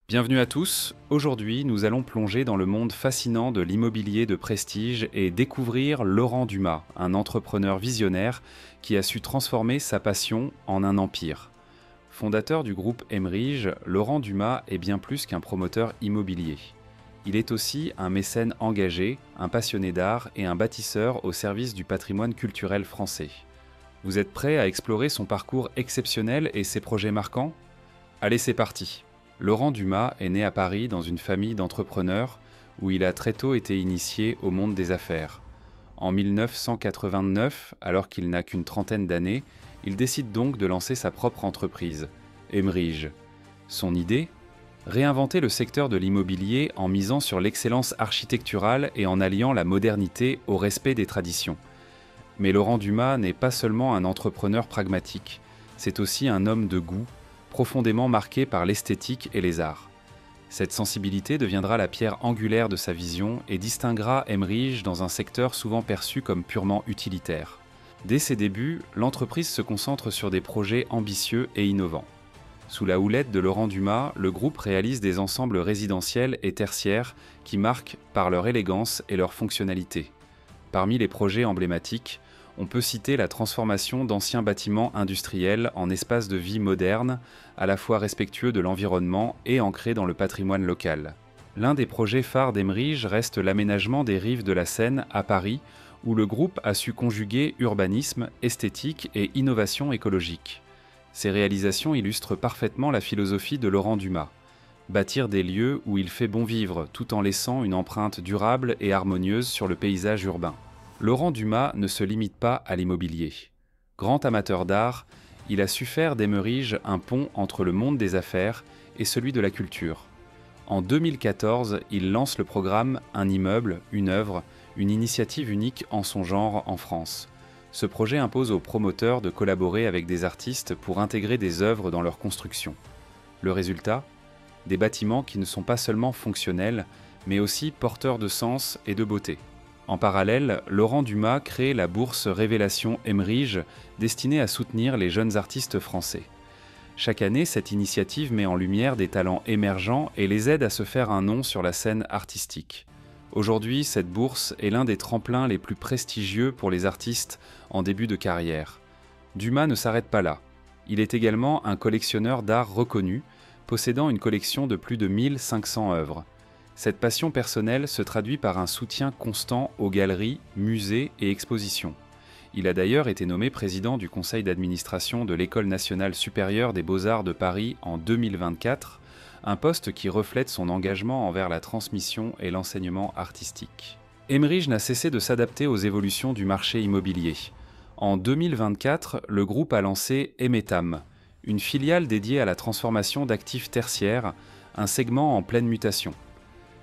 Bienvenue à tous. Aujourd'hui, nous allons plonger dans le monde fascinant de l'immobilier de prestige et découvrir Laurent Dumas, un entrepreneur visionnaire qui a su transformer sa passion en un empire. Fondateur du groupe Emerige, Laurent Dumas est bien plus qu'un promoteur immobilier. Il est aussi un mécène engagé, un passionné d'art et un bâtisseur au service du patrimoine culturel français. Vous êtes prêts à explorer son parcours exceptionnel et ses projets marquants ? Allez, c'est parti! Laurent Dumas est né à Paris dans une famille d'entrepreneurs où il a très tôt été initié au monde des affaires. En 1989, alors qu'il n'a qu'une trentaine d'années, il décide donc de lancer sa propre entreprise, Emerige. Son idée ? Réinventer le secteur de l'immobilier en misant sur l'excellence architecturale et en alliant la modernité au respect des traditions. Mais Laurent Dumas n'est pas seulement un entrepreneur pragmatique, c'est aussi un homme de goût, profondément marqué par l'esthétique et les arts. Cette sensibilité deviendra la pierre angulaire de sa vision et distinguera Emerige dans un secteur souvent perçu comme purement utilitaire. Dès ses débuts, l'entreprise se concentre sur des projets ambitieux et innovants. Sous la houlette de Laurent Dumas, le groupe réalise des ensembles résidentiels et tertiaires qui marquent par leur élégance et leur fonctionnalité. Parmi les projets emblématiques, on peut citer la transformation d'anciens bâtiments industriels en espaces de vie modernes, à la fois respectueux de l'environnement et ancrés dans le patrimoine local. L'un des projets phares d'Emerige reste l'aménagement des rives de la Seine à Paris, où le groupe a su conjuguer urbanisme, esthétique et innovation écologique. Ces réalisations illustrent parfaitement la philosophie de Laurent Dumas. Bâtir des lieux où il fait bon vivre, tout en laissant une empreinte durable et harmonieuse sur le paysage urbain. Laurent Dumas ne se limite pas à l'immobilier. Grand amateur d'art, il a su faire d'Emerige un pont entre le monde des affaires et celui de la culture. En 2014, il lance le programme Un immeuble, une œuvre, une initiative unique en son genre en France. Ce projet impose aux promoteurs de collaborer avec des artistes pour intégrer des œuvres dans leur construction. Le résultat ? Des bâtiments qui ne sont pas seulement fonctionnels, mais aussi porteurs de sens et de beauté. En parallèle, Laurent Dumas crée la bourse Révélation Emerige, destinée à soutenir les jeunes artistes français. Chaque année, cette initiative met en lumière des talents émergents et les aide à se faire un nom sur la scène artistique. Aujourd'hui, cette bourse est l'un des tremplins les plus prestigieux pour les artistes en début de carrière. Dumas ne s'arrête pas là. Il est également un collectionneur d'art reconnu, possédant une collection de plus de 1500 œuvres. Cette passion personnelle se traduit par un soutien constant aux galeries, musées et expositions. Il a d'ailleurs été nommé président du conseil d'administration de l'École nationale supérieure des beaux-arts de Paris en 2024, un poste qui reflète son engagement envers la transmission et l'enseignement artistique. Emerige n'a cessé de s'adapter aux évolutions du marché immobilier. En 2024, le groupe a lancé Emetam, une filiale dédiée à la transformation d'actifs tertiaires, un segment en pleine mutation.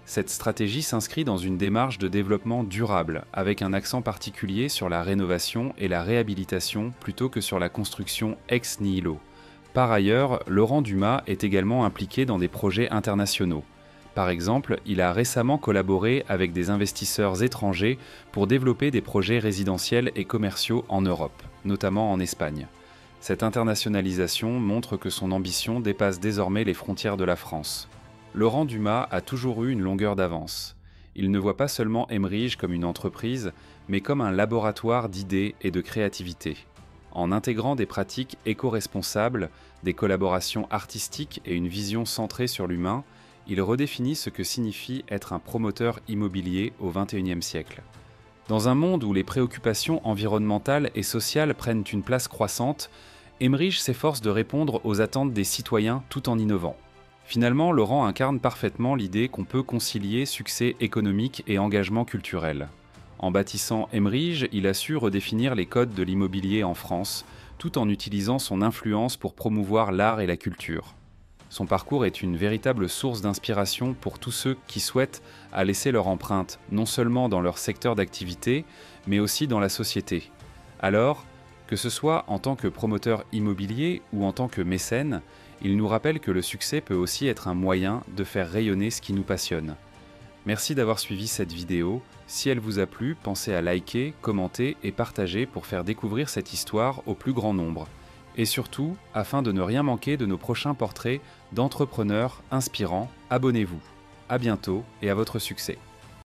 Cette stratégie s'inscrit dans une démarche de développement durable, avec un accent particulier sur la rénovation et la réhabilitation plutôt que sur la construction ex nihilo. Par ailleurs, Laurent Dumas est également impliqué dans des projets internationaux. Par exemple, il a récemment collaboré avec des investisseurs étrangers pour développer des projets résidentiels et commerciaux en Europe, notamment en Espagne. Cette internationalisation montre que son ambition dépasse désormais les frontières de la France. Laurent Dumas a toujours eu une longueur d'avance. Il ne voit pas seulement Emerige comme une entreprise, mais comme un laboratoire d'idées et de créativité. En intégrant des pratiques éco-responsables, des collaborations artistiques et une vision centrée sur l'humain, il redéfinit ce que signifie être un promoteur immobilier au XXIe siècle. Dans un monde où les préoccupations environnementales et sociales prennent une place croissante, Emerige s'efforce de répondre aux attentes des citoyens tout en innovant. Finalement, Laurent incarne parfaitement l'idée qu'on peut concilier succès économique et engagement culturel. En bâtissant Emerige, il a su redéfinir les codes de l'immobilier en France, tout en utilisant son influence pour promouvoir l'art et la culture. Son parcours est une véritable source d'inspiration pour tous ceux qui souhaitent à laisser leur empreinte, non seulement dans leur secteur d'activité, mais aussi dans la société. Alors, que ce soit en tant que promoteur immobilier ou en tant que mécène, il nous rappelle que le succès peut aussi être un moyen de faire rayonner ce qui nous passionne. Merci d'avoir suivi cette vidéo. Si elle vous a plu, pensez à liker, commenter et partager pour faire découvrir cette histoire au plus grand nombre. Et surtout, afin de ne rien manquer de nos prochains portraits d'entrepreneurs inspirants, abonnez-vous. À bientôt et à votre succès.